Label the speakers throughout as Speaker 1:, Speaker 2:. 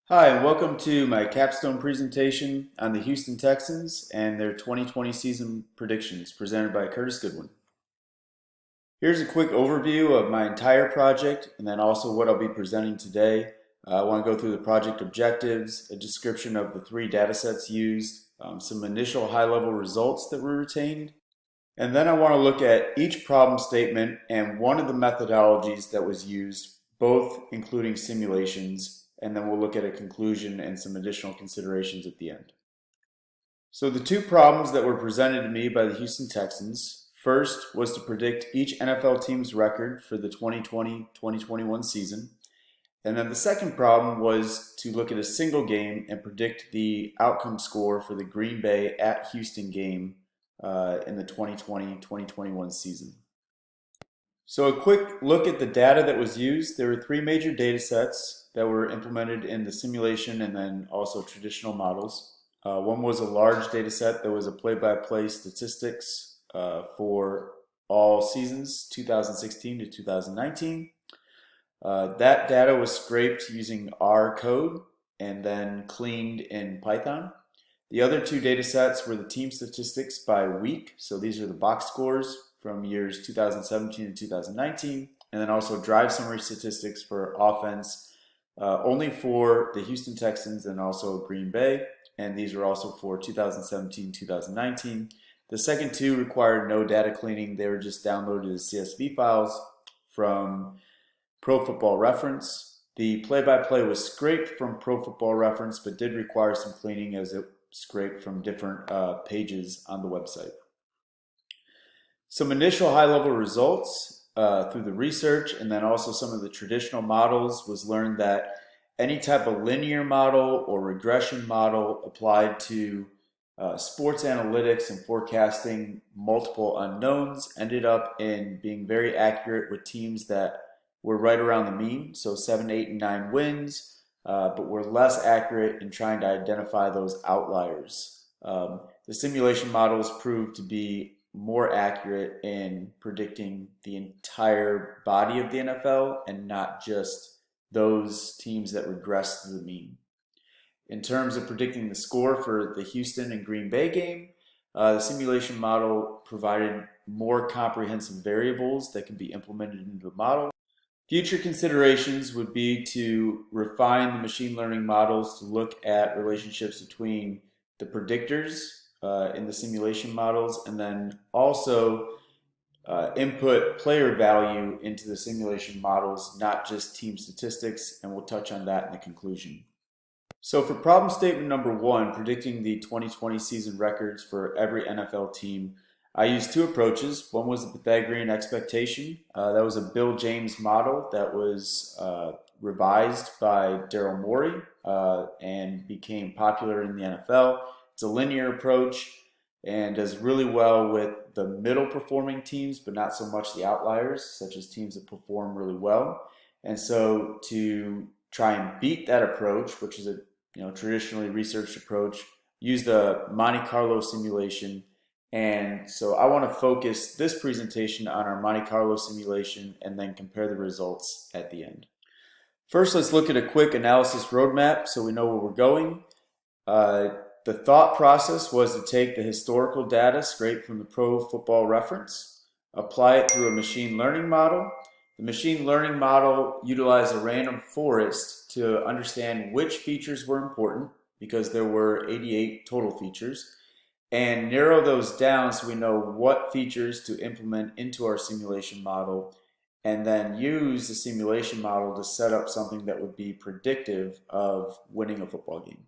Speaker 1: Hi, and welcome to my capstone presentation on the Houston Texans and their 2020 season predictions presented by Curtis Goodwin. Here's a quick overview of my entire project and then also what I'll be presenting today. I want to go through the project objectives, a description of the three data sets used, some initial high-level results that were retained, and then I want to look at each problem statement and one of the methodologies that was used, both including simulations, and then we'll look at a conclusion and some additional considerations at the end. So the two problems that were presented to me by the Houston Texans, first was to predict each NFL team's record for the 2020-2021 season. And then the second problem was to look at a single game and predict the outcome score for the Green Bay at Houston game in the 2020-2021 season. So a quick look at the data that was used. There were three major data sets that were implemented in the simulation and then also traditional models. One was a large data set that was a play-by-play statistics for all seasons, 2016 to 2019. That data was scraped using R code and then cleaned in Python. The other two data sets were the team statistics by week. So these are the box scores from years 2017 and 2019, and then also drive summary statistics for offense only for the Houston Texans and also Green Bay, and these were also for 2017-2019. The second two required no data cleaning. They were just downloaded as CSV files from Pro Football Reference. The play-by-play was scraped from Pro Football Reference, but did require some cleaning as it scraped from different pages on the website. Some initial high-level results through the research and then also some of the traditional models was learned that any type of linear model or regression model applied to sports analytics and forecasting multiple unknowns ended up in being very accurate with teams that were right around the mean, so 7, 8, and 9 wins, but were less accurate in trying to identify those outliers. The simulation models proved to be more accurate in predicting the entire body of the NFL and not just those teams that regress to the mean. In terms of predicting the score for the Houston and Green Bay game, the simulation model provided more comprehensive variables that could be implemented into the model. Future considerations would be to refine the machine learning models to look at relationships between the predictors in the simulation models and then also input player value into the simulation models, not just team statistics, and we'll touch on that in the conclusion. So for problem statement number one, predicting the 2020 season records for every NFL team, I used two approaches. One was the Pythagorean expectation. That was a Bill James model that was revised by Daryl Morey and became popular in the NFL. It's a linear approach and does really well with the middle performing teams, but not so much the outliers, such as teams that perform really well. And so to try and beat that approach, which is a traditionally researched approach, use the Monte Carlo simulation. And so I want to focus this presentation on our Monte Carlo simulation and then compare the results at the end. First, let's look at a quick analysis roadmap so we know where we're going. The thought process was to take the historical data scraped from the Pro Football Reference, apply it through a machine learning model. The machine learning model utilized a random forest to understand which features were important, because there were 88 total features, and narrow those down so we know what features to implement into our simulation model, and then use the simulation model to set up something that would be predictive of winning a football game.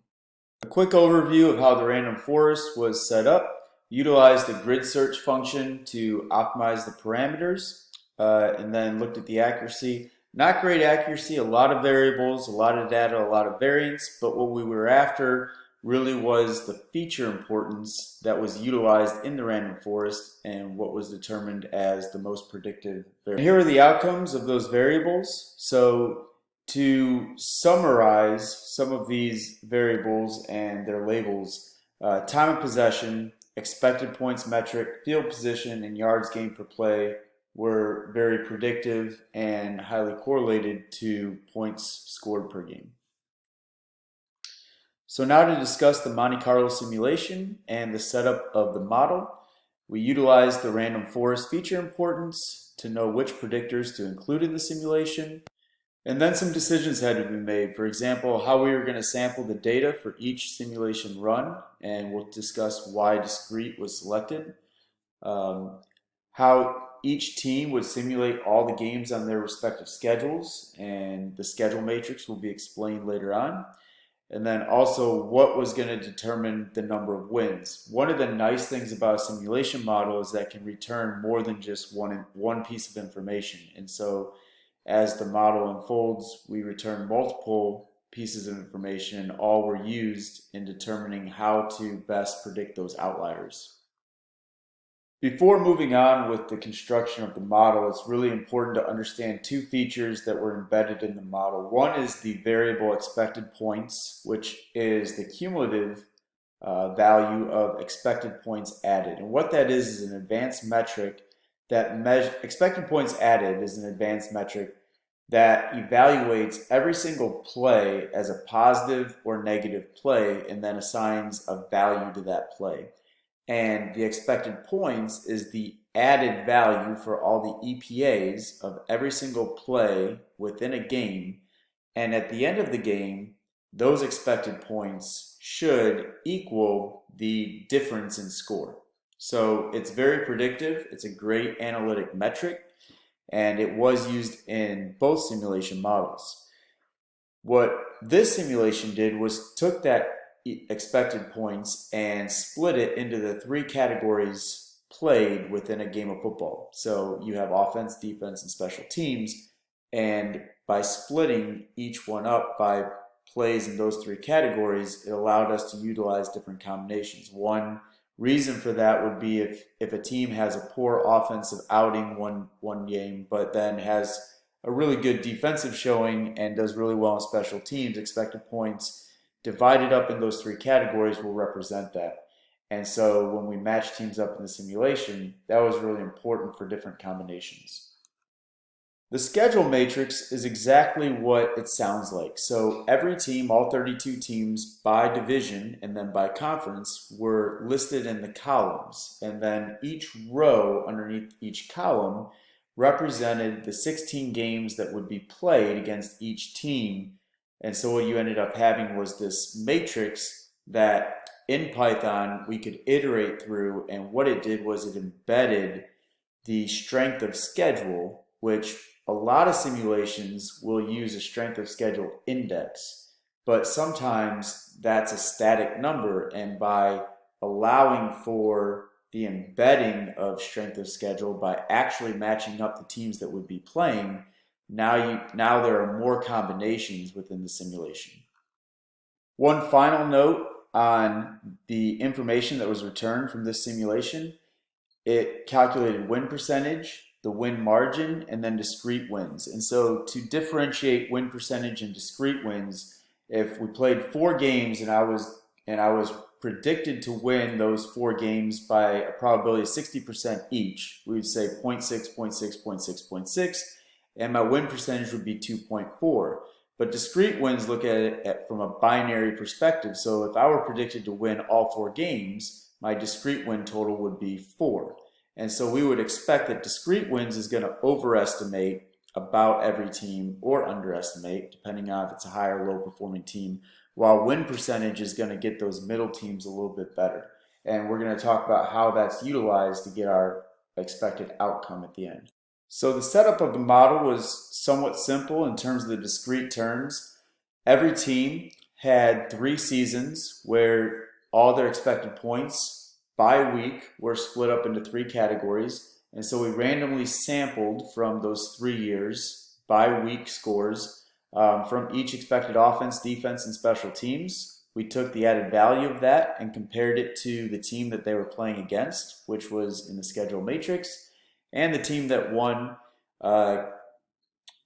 Speaker 1: A quick overview of how the random forest was set up. Utilized the grid search function to optimize the parameters and then looked at the accuracy. Not great accuracy, a lot of variables, a lot of data, a lot of variance, but what we were after really was the feature importance that was utilized in the random forest and what was determined as the most predictive variable. Here are the outcomes of those variables. So to summarize some of these variables and their labels, time of possession, expected points metric, field position, and yards gained per play were very predictive and highly correlated to points scored per game. So now to discuss the Monte Carlo simulation and the setup of the model, we utilized the random forest feature importance to know which predictors to include in the simulation, and then some decisions had to be made. For example, how we were going to sample the data for each simulation run, and we'll discuss why discrete was selected. How each team would simulate all the games on their respective schedules, and the schedule matrix will be explained later on. And then also what was going to determine the number of wins. One of the nice things about a simulation model is that it can return more than just one piece of information. And so as the model unfolds, we return multiple pieces of information, and all were used in determining how to best predict those outliers. Before moving on with the construction of the model, it's really important to understand two features that were embedded in the model. One is the variable expected points, which is the cumulative value of expected points added. And what that is an advanced metric that expected points added is an advanced metric that evaluates every single play as a positive or negative play and then assigns a value to that play. And the expected points is the added value for all the EPAs of every single play within a game. And at the end of the game, those expected points should equal the difference in score. So it's very predictive. It's a great analytic metric, and it was used in both simulation models. What this simulation did was took that expected points and split it into the three categories played within a game of football. So you have offense, defense, and special teams, and by splitting each one up by plays in those three categories, it allowed us to utilize different combinations. One reason for that would be if a team has a poor offensive outing one game, but then has a really good defensive showing and does really well in special teams, expected points divided up in those three categories will represent that. And so when we match teams up in the simulation, that was really important for different combinations. The schedule matrix is exactly what it sounds like. So every team, all 32 teams by division and then by conference, were listed in the columns. And then each row underneath each column represented the 16 games that would be played against each team. And so what you ended up having was this matrix that in Python we could iterate through, and what it did was it embedded the strength of schedule, which a lot of simulations will use a strength of schedule index, but sometimes that's a static number, and by allowing for the embedding of strength of schedule by actually matching up the teams that would be playing, now there are more combinations within the simulation. One final note on the information that was returned from this simulation: it calculated win percentage, the win margin, and then discrete wins. And so to differentiate win percentage and discrete wins, if we played 4 games and I was predicted to win those 4 games by a probability of 60% each, we would say 0.6, 0.6, 0.6, 0.6, and my win percentage would be 2.4. But discrete wins look at it from a binary perspective. So if I were predicted to win all 4 games, my discrete win total would be 4. And so we would expect that discrete wins is going to overestimate about every team or underestimate, depending on if it's a high or low performing team, while win percentage is going to get those middle teams a little bit better. And we're going to talk about how that's utilized to get our expected outcome at the end. So the setup of the model was somewhat simple in terms of the discrete terms. Every team had 3 seasons where all their expected points by week were split up into 3 categories. And so we randomly sampled from those 3 years by week scores from each expected offense, defense, and special teams. We took the added value of that and compared it to the team that they were playing against, which was in the schedule matrix. And the team that won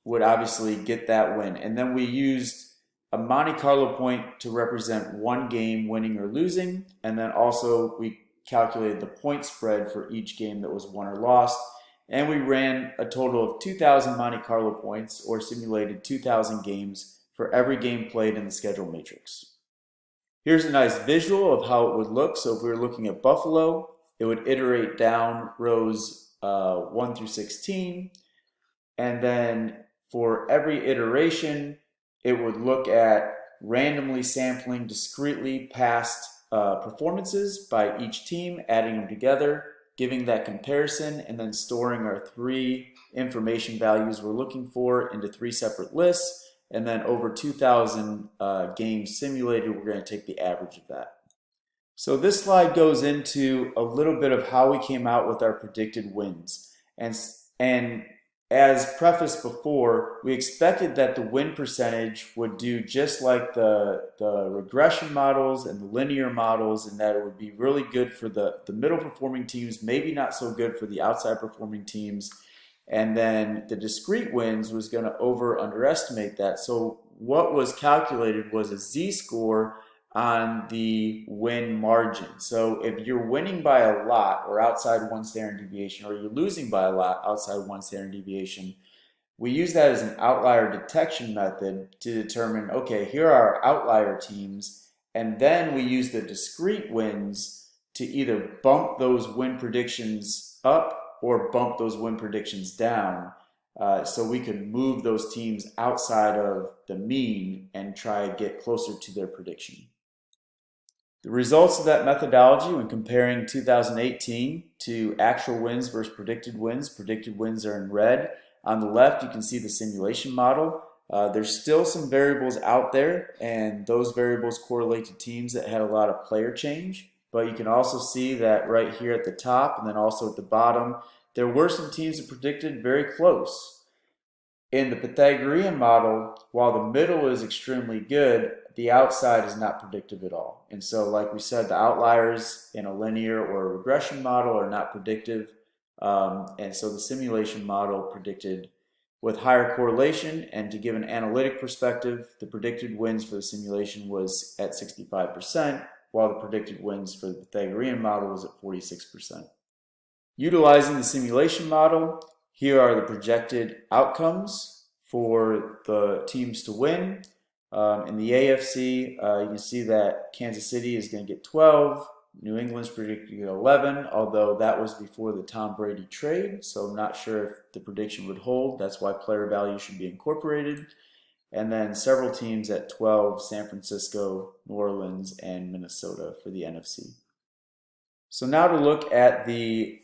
Speaker 1: would obviously get that win. And then we used a Monte Carlo point to represent one game winning or losing. And then also we calculated the point spread for each game that was won or lost. And we ran a total of 2,000 Monte Carlo points, or simulated 2,000 games for every game played in the schedule matrix. Here's a nice visual of how it would look. So if we were looking at Buffalo, it would iterate down rows 1 through 16. And then for every iteration, it would look at randomly sampling discretely past performances by each team, adding them together, giving that comparison, and then storing our three information values we're looking for into three separate lists. And then over 2,000 games simulated, we're going to take the average of that. So this slide goes into a little bit of how we came out with our predicted wins. And as prefaced before, we expected that the win percentage would do just like the regression models and the linear models, and that it would be really good for the middle performing teams, maybe not so good for the outside performing teams. And then the discrete wins was going to underestimate that. So what was calculated was a z-score on the win margin. So if you're winning by a lot or outside one standard deviation, or you're losing by a lot outside one standard deviation, we use that as an outlier detection method to determine, okay, here are our outlier teams, and then we use the discrete wins to either bump those win predictions up or bump those win predictions down. So we could move those teams outside of the mean and try to get closer to their prediction. The results of that methodology when comparing 2018 to actual wins versus predicted wins are in red. On the left, you can see the simulation model. There's still some variables out there, and those variables correlate to teams that had a lot of player change. But you can also see that right here at the top and then also at the bottom, there were some teams that predicted very close. In the Pythagorean model, while the middle is extremely good, the outside is not predictive at all. And so, like we said, the outliers in a linear or a regression model are not predictive. And so the simulation model predicted with higher correlation. And to give an analytic perspective, the predicted wins for the simulation was at 65%, while the predicted wins for the Pythagorean model was at 46%. Utilizing the simulation model, here are the projected outcomes for the teams to win. In the AFC, you can see that Kansas City is going to get 12. New England's predicted to get 11, although that was before the Tom Brady trade, so I'm not sure if the prediction would hold. That's why player value should be incorporated. And then several teams at 12, San Francisco, New Orleans, and Minnesota for the NFC. So now to look at the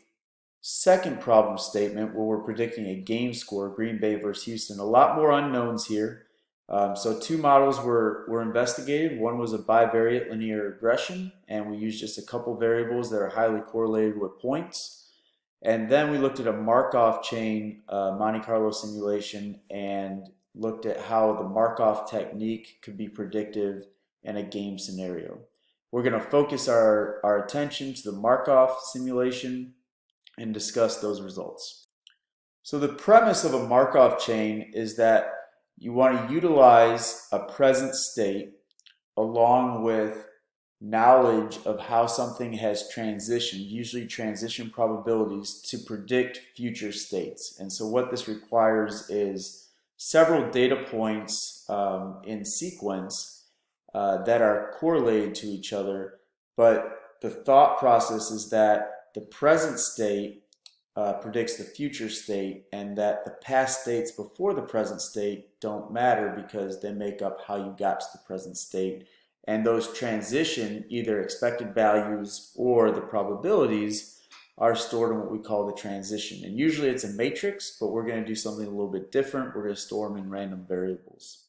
Speaker 1: second problem statement where we're predicting a game score, Green Bay versus Houston. A lot more unknowns here. So two models were investigated. One was a bivariate linear regression, and we used just a couple variables that are highly correlated with points. And then we looked at a Markov chain Monte Carlo simulation and looked at how the Markov technique could be predictive in a game scenario. We're going to focus our attention to the Markov simulation and discuss those results. So the premise of a Markov chain is that you want to utilize a present state along with knowledge of how something has transitioned, usually transition probabilities, to predict future states. And so what this requires is several data points in sequence that are correlated to each other, but the thought process is that the present state predicts the future state, and that the past states before the present state don't matter because they make up how you got to the present state. And those transition, either expected values or the probabilities, are stored in what we call the transition. And usually it's a matrix, but we're going to do something a little bit different. We're going to store them in random variables.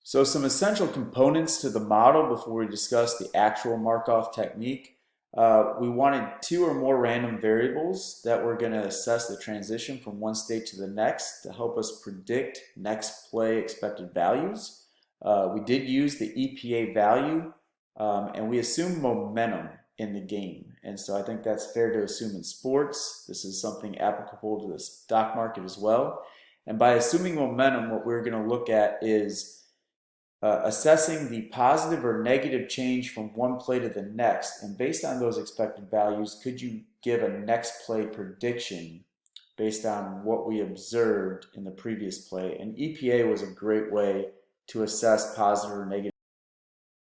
Speaker 1: So some essential components to the model before we discuss the actual Markov technique. We wanted two or more random variables that were going to assess the transition from one state to the next to help us predict next play expected values. We did use the EPA value, and we assumed momentum in the game. And so I think that's fair to assume in sports. This is something applicable to the stock market as well. And by assuming momentum, what we're going to look at is assessing the positive or negative change from one play to the next. And based on those expected values, could you give a next play prediction based on what we observed in the previous play? And EPA was a great way to assess positive or negative